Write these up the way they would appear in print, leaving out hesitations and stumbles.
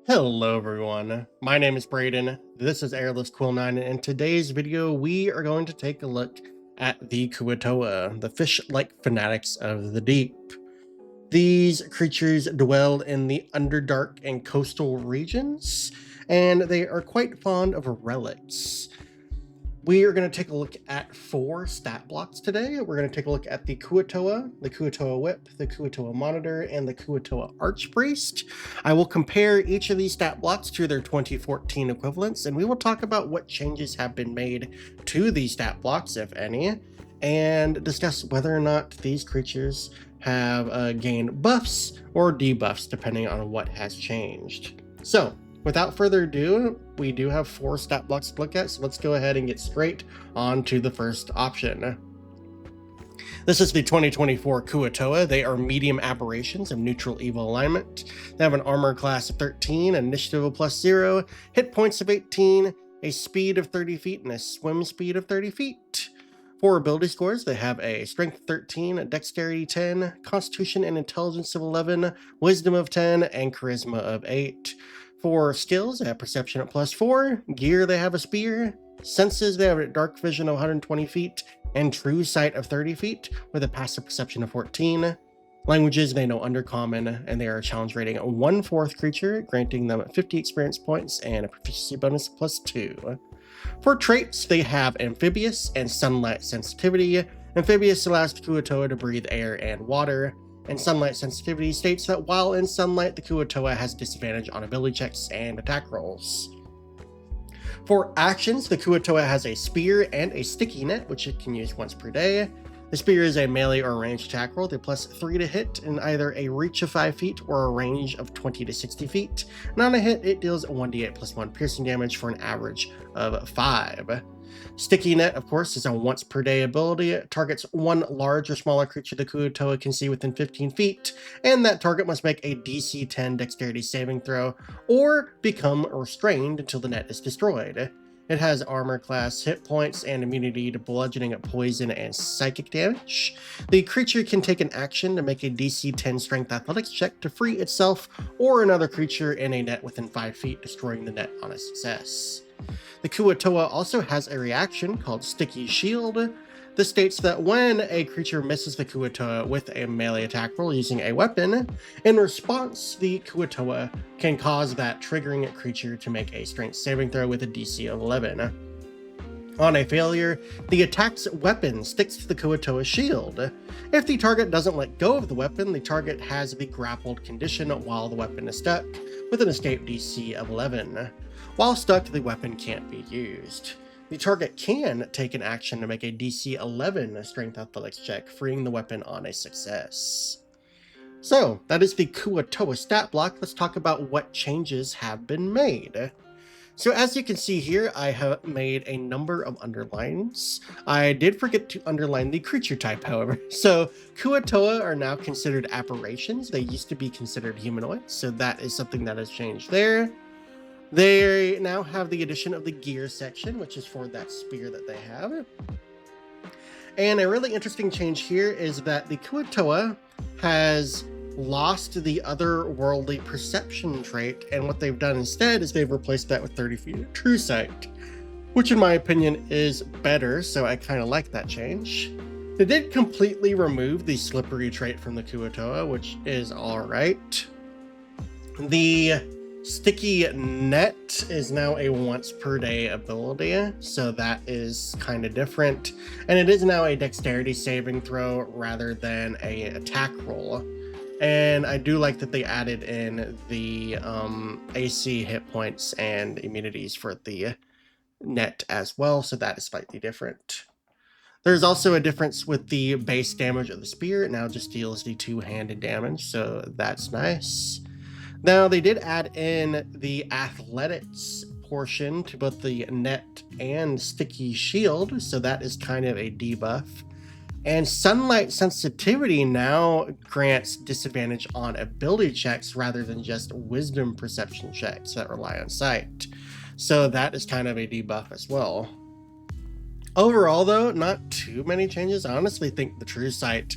Hello everyone, my name is Braden, this is Airless Quill 9, and in today's video we are going to take a look at the Kuo-toa, the fish-like fanatics of the deep. These creatures dwell in the Underdark and coastal regions, and they are quite fond of relics. We are going to take a look at 4 stat blocks today. We're going to take a look at the Kuo-toa, the Kuo-toa Whip, the Kuo-toa Monitor, and the Kuo-toa Archpriest. I will compare each of these stat blocks to their 2014 equivalents, and we will talk about what changes have been made to these stat blocks, if any, and discuss whether or not these creatures have gained buffs or debuffs, depending on what has changed. So, without further ado, we do have 4 stat blocks to look at, so let's go ahead and get straight on to the first option. This is the 2024 Kuo-toa. They are medium aberrations of neutral evil alignment. They have an armor class of 13, initiative of +0, hit points of 18, a speed of 30 feet, and a swim speed of 30 feet. For ability scores, they have a strength 13, a dexterity 10, constitution and intelligence of 11, wisdom of 10, and charisma of 8. For skills, they have perception at +4, gear they have a spear, senses they have a dark vision of 120 feet, and true sight of 30 feet with a passive perception of 14. Languages, they know Undercommon, and they are a challenge rating 1/4 creature, granting them 50 experience points and a proficiency bonus of +2. For traits, they have Amphibious and Sunlight Sensitivity. Amphibious allows the Kuo-toa to breathe air and water, and Sunlight Sensitivity states that while in sunlight, the Kuo-toa has disadvantage on ability checks and attack rolls. For actions, the Kuo-toa has a Spear and a Sticky Net, which it can use once per day. The Spear is a melee or ranged attack roll, with +3 to hit in either a reach of 5 feet or a range of 20 to 60 feet. And on a hit, it deals 1d8 +1 piercing damage for an average of 5. Sticky Net, of course, is a once per day ability. It targets one large or smaller creature the Kuo-toa can see within 15 feet, and that target must make a DC 10 dexterity saving throw or become restrained until the net is destroyed. It has armor class, hit points, and immunity to bludgeoning, poison, and psychic damage. The creature can take an action to make a DC 10 strength athletics check to free itself or another creature in a net within 5 feet, destroying the net on a success. The Kuo-toa also has a reaction called Sticky Shield. This states that when a creature misses the Kuo-toa with a melee attack roll using a weapon, in response, the Kuo-toa can cause that triggering creature to make a strength saving throw with a DC of 11. On a failure, the attack's weapon sticks to the Kuo-toa's shield. If the target doesn't let go of the weapon, the target has the grappled condition while the weapon is stuck, with an escape DC of 11. While stuck, the weapon can't be used. The target can take an action to make a DC 11 strength athletics check, freeing the weapon on a success. So, that is the Kuo-toa stat block. Let's talk about what changes have been made. So as you can see here, I have made a number of underlines. I did forget to underline the creature type, however. So Kuo-toa are now considered aberrations. They used to be considered humanoids, so that is something that has changed there. They now have the addition of the gear section, which is for that spear that they have. And a really interesting change here is that the Kuo-toa has lost the otherworldly perception trait, and what they've done instead is they've replaced that with 30 feet of true sight, which in my opinion is better, so I kind of like that change. They did completely remove the slippery trait from the Kuo-toa, which is alright. The Sticky Net is now a once per day ability, so that is kind of different, and it is now a dexterity saving throw rather than a attack roll. And I do like that they added in the AC hit points and immunities for the net as well, so that is slightly different. There's also a difference with the base damage of the spear. It now just deals the two-handed damage, so that's nice. Now, they did add in the athletics portion to both the net and sticky shield, so that is kind of a debuff. And sunlight sensitivity now grants disadvantage on ability checks rather than just wisdom perception checks that rely on sight. So that is kind of a debuff as well. Overall, though, not too many changes. I honestly think the true sight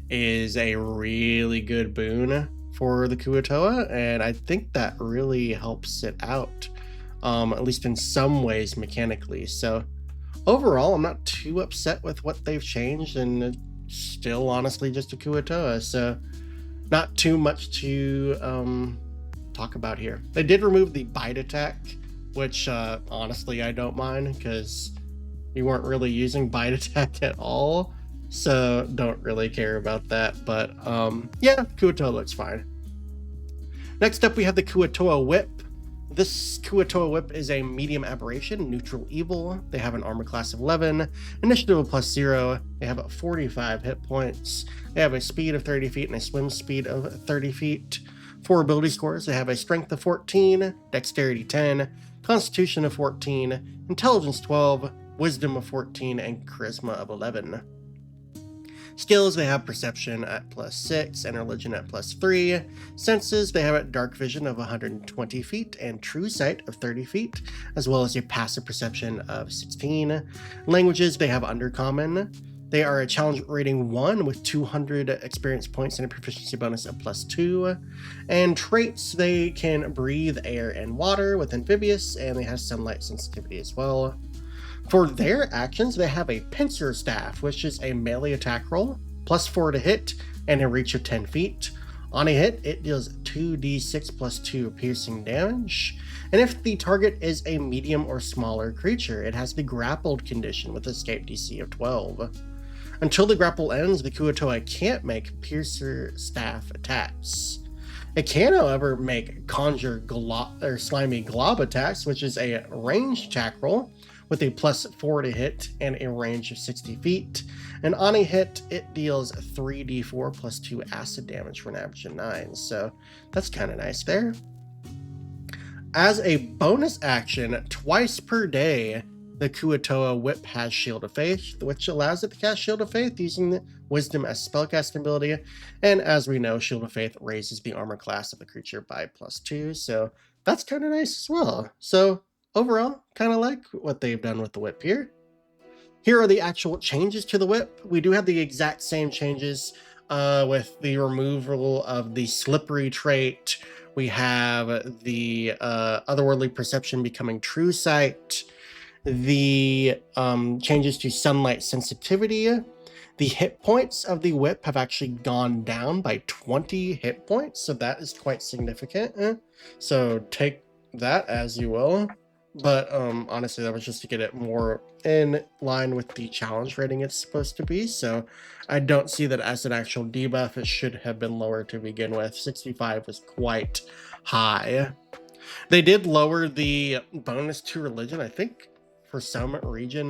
is a really good boon for the Kuo-toa, and I think that really helps it out, at least in some ways mechanically. So overall, I'm not too upset with what they've changed, and it's still honestly just a Kuo-toa, so not too much to talk about here. They did remove the bite attack, which honestly I don't mind, because you weren't really using bite attack at all, so don't really care about that. But yeah, Kuo-toa looks fine. Next up, we have the Kuo-toa Whip. This Kuo-toa Whip is a medium aberration, neutral evil. They have an armor class of 11, initiative of +0. They have 45 hit points. They have a speed of 30 feet and a swim speed of 30 feet. For ability scores, they have a strength of 14, dexterity 10, constitution of 14, intelligence 12, wisdom of 14, and charisma of 11. Skills, they have perception at +6 and religion at +3. Senses, they have a dark vision of 120 feet and true sight of 30 feet, as well as a passive perception of 16. Languages, they have undercommon. They are a challenge rating 1 with 200 experience points and a proficiency bonus of +2. And traits, they can breathe air and water with amphibious, and they have sunlight sensitivity as well. For their actions, they have a pincer staff, which is a melee attack roll, +4 to hit, and a reach of 10 feet. On a hit, it deals 2d6 +2 piercing damage. And if the target is a medium or smaller creature, it has the grappled condition with escape DC of 12. Until the grapple ends, the Kuo-toa can't make piercer staff attacks. It can, however, make conjure slimy glob attacks, which is a ranged attack roll with a +4 to hit and a range of 60 feet. And on a hit, it deals 3d4 +2 acid damage for an average of 9. So that's kind of nice there. As a bonus action, twice per day, the Kuo-toa Whip has Shield of Faith, which allows it to cast Shield of Faith using the Wisdom as spellcasting ability. And as we know, Shield of Faith raises the armor class of the creature by +2, so that's kind of nice as well. So overall, kind of like what they've done with the whip here. Here are the actual changes to the whip. We do have the exact same changes with the removal of the slippery trait. We have the otherworldly perception becoming true sight. The changes to sunlight sensitivity. The hit points of the whip have actually gone down by 20 hit points, so that is quite significant. So take that as you will. But honestly, that was just to get it more in line with the challenge rating it's supposed to be. So I don't see that as an actual debuff. It should have been lower to begin with. 65 was quite high. They did lower the bonus to religion, I think, for some reason,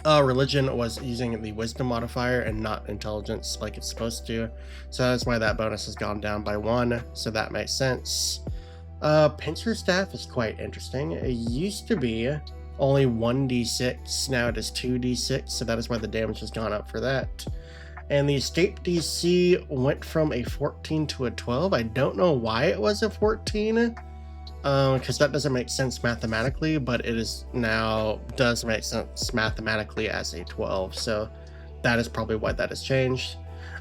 religion was using the wisdom modifier and not intelligence like it's supposed to, so that's why that bonus has gone down by 1, so that makes sense. Pincer staff is quite interesting. It used to be only 1d6, now it is 2d6, so that is why the damage has gone up for that. And the escape DC went from a 14 to a 12. I don't know why it was a 14, because that doesn't make sense mathematically, but it is now does make sense mathematically as a 12. So that is probably why that has changed.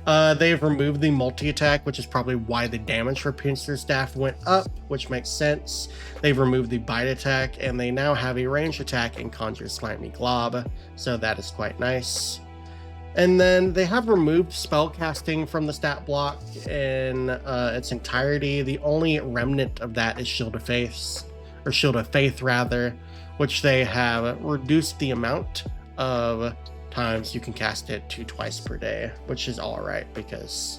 They've removed the multi-attack, which is probably why the damage for pincer staff went up, which makes sense. They've removed the bite attack, and they now have a range attack and conjure slimy glob. So that is quite nice. And then they have removed spellcasting from the stat block in its entirety. The only remnant of that is Shield of Faith, which they have reduced the amount of times you can cast it to twice per day, which is all right because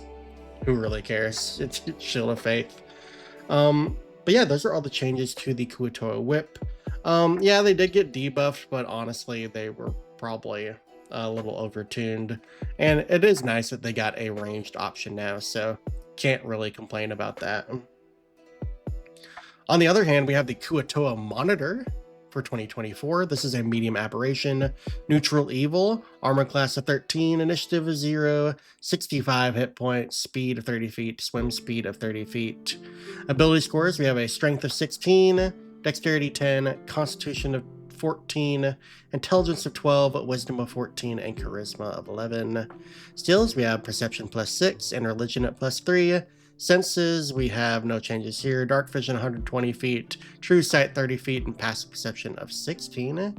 who really cares? It's Shield of Faith. But yeah, those are all the changes to the Kuo-toa Whip. Yeah, they did get debuffed, but honestly, they were probably a little overtuned, and it is nice that they got a ranged option now, so can't really complain about that. On the other hand, we have the Kuo-toa Monitor for 2024. This is a medium aberration, neutral evil, armor class of 13, initiative of 0, 65 hit points, speed of 30 feet, swim speed of 30 feet. Ability scores, we have a strength of 16, dexterity 10, constitution of 14, intelligence of 12, wisdom of 14, and charisma of 11. Skills, we have perception +6 and religion at +3. Senses, we have no changes here. Dark vision 120 feet, true sight 30 feet, and passive perception of 16.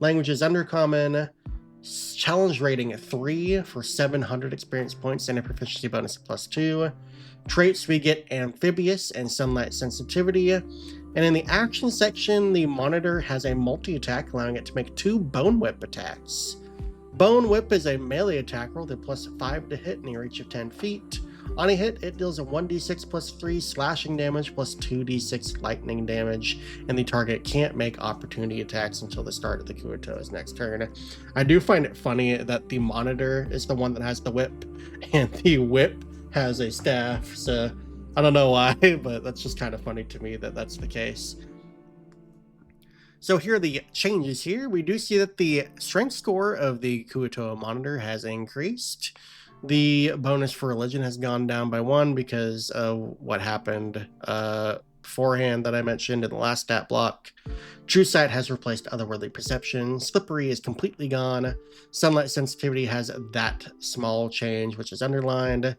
Languages, undercommon, challenge rating 3 for 700 experience points and a proficiency bonus of +2. Traits, we get amphibious and sunlight sensitivity. And in the action section, the monitor has a multi-attack, allowing it to make 2 Bone Whip attacks. Bone Whip is a melee attack roll with +5 to hit and a reach of 10 feet. On a hit, it deals a 1d6 +3 slashing damage plus 2d6 lightning damage, and the target can't make opportunity attacks until the start of the Kuo-toa's next turn. I do find it funny that the monitor is the one that has the whip, and the whip has a staff, so I don't know why, but that's just kind of funny to me that that's the case. So here are the changes here. We do see that the strength score of the Kuo-toa monitor has increased. The bonus for religion has gone down by 1 because of what happened beforehand that I mentioned in the last stat block. True sight has replaced otherworldly perception. Slippery is completely gone. Sunlight sensitivity has that small change, which is underlined.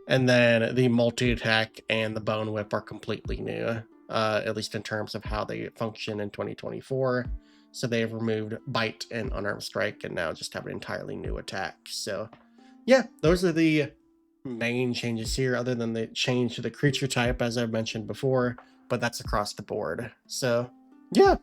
And then the multi-attack and the bone whip are completely new, at least in terms of how they function in 2024. So they have removed bite and unarmed strike and now just have an entirely new attack. So yeah, those are the main changes here, other than the change to the creature type, as I've mentioned before, but that's across the board. So yeah,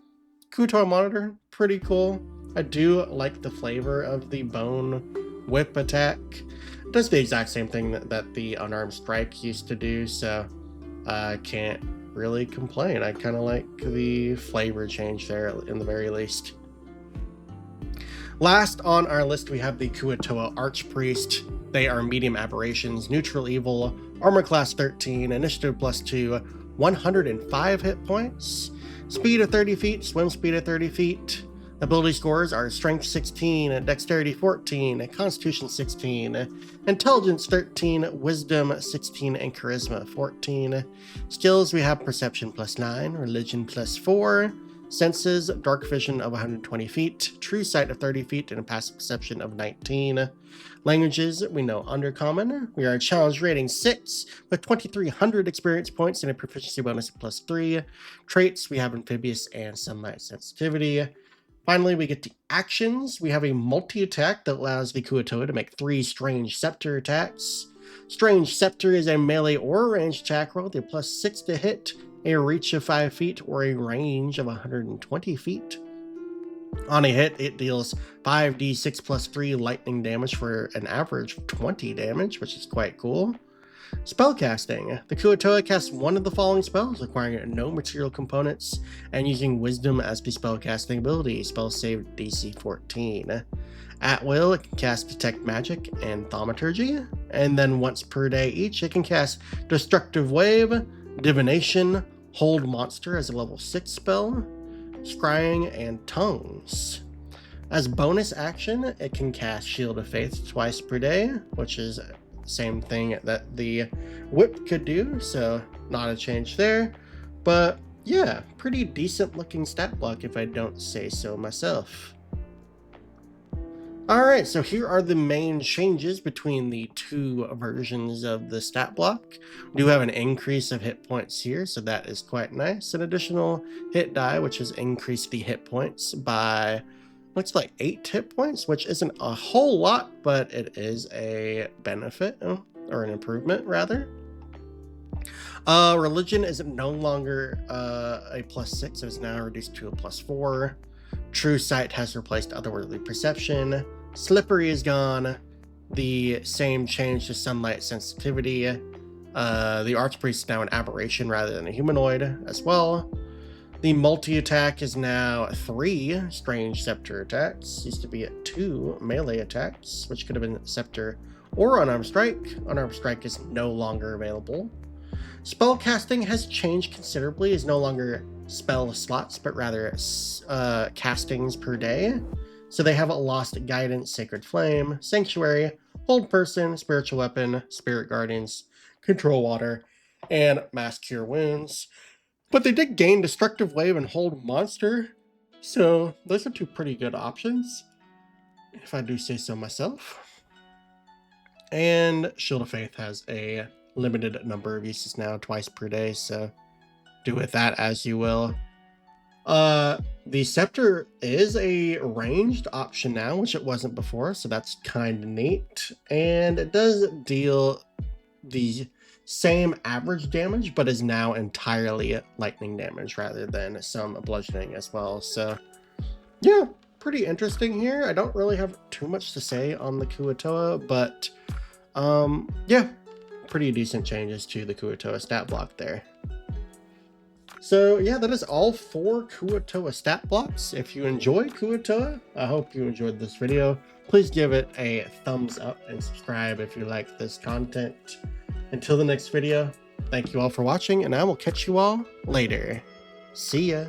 Kuo-toa monitor, pretty cool. I do like the flavor of the bone whip attack. It does the exact same thing that the unarmed strike used to do, so I can't really complain. I kind of like the flavor change there in the very least. Last on our list, we have the Kuo-toa Archpriest. They are medium aberrations, neutral evil, armor class 13, initiative +2, 105 hit points, speed of 30 feet, swim speed of 30 feet. Ability scores are strength 16, dexterity 14, constitution 16, intelligence 13, wisdom 16, and charisma 14. Skills, we have perception +9, religion +4. Senses, dark vision of 120 feet, true sight of 30 feet, and a passive perception of 19. Languages, we know undercommon. We are challenge rating 6 with 2,300 experience points and a proficiency bonus of +3. Traits, we have amphibious and sunlight sensitivity. Finally, we get to actions. We have a multi-attack that allows the Kuo-toa to make 3 strange scepter attacks. Strange scepter is a melee or ranged attack roll with a +6 to hit, a reach of 5 feet, or a range of 120 feet. On a hit, it deals 5d6 +3 lightning damage for an average of 20 damage, which is quite cool. Spellcasting. The Kuo-toa casts one of the following spells, requiring no material components, and using Wisdom as the spellcasting ability. Spell save DC 14. At will, it can cast Detect Magic and Thaumaturgy, and then once per day each, it can cast Destructive Wave, Divination, Hold Monster as a level 6 spell, Scrying, and Tongues. As bonus action, it can cast Shield of Faith twice per day, which is the same thing that the whip could do, so not a change there. But yeah, pretty decent looking stat block if I don't say so myself. Alright, so here are the main changes between the 2 versions of the stat block. We do have an increase of hit points here, so that is quite nice. An additional hit die, which has increased the hit points by, looks like 8 hit points, which isn't a whole lot, but it is a benefit, or an improvement rather. Religion is no longer a +6, so it's now reduced to a +4. True sight has replaced otherworldly perception. Slippery is gone. The same change to sunlight sensitivity. The Archpriest is now an aberration rather than a humanoid as well. The multi-attack is now 3 strange scepter attacks. Used to be at 2 melee attacks, which could have been scepter or unarmed strike. Unarmed strike is no longer available. Spellcasting has changed considerably. It's no longer spell slots, but rather castings per day. So they have lost Guidance, Sacred Flame, Sanctuary, Hold Person, Spiritual Weapon, Spirit Guardians, Control Water, and Mass Cure Wounds. But they did gain Destructive Wave and Hold Monster. So those are two pretty good options, if I do say so myself. And Shield of Faith has a limited number of uses now, twice per day, so do with that as you will. The Scepter is a ranged option now, which it wasn't before, so that's kind of neat. And it does deal the same average damage, but is now entirely lightning damage rather than some bludgeoning as well. So yeah, pretty interesting here. I don't really have too much to say on the Kuo-toa, but yeah, pretty decent changes to the Kuo-toa stat block there. So yeah, that is all for Kuo-toa stat blocks. If you enjoyed Kuo-toa, I hope you enjoyed this video. Please give it a thumbs up and subscribe if you like this content. Until the next video, thank you all for watching, and I will catch you all later. See ya.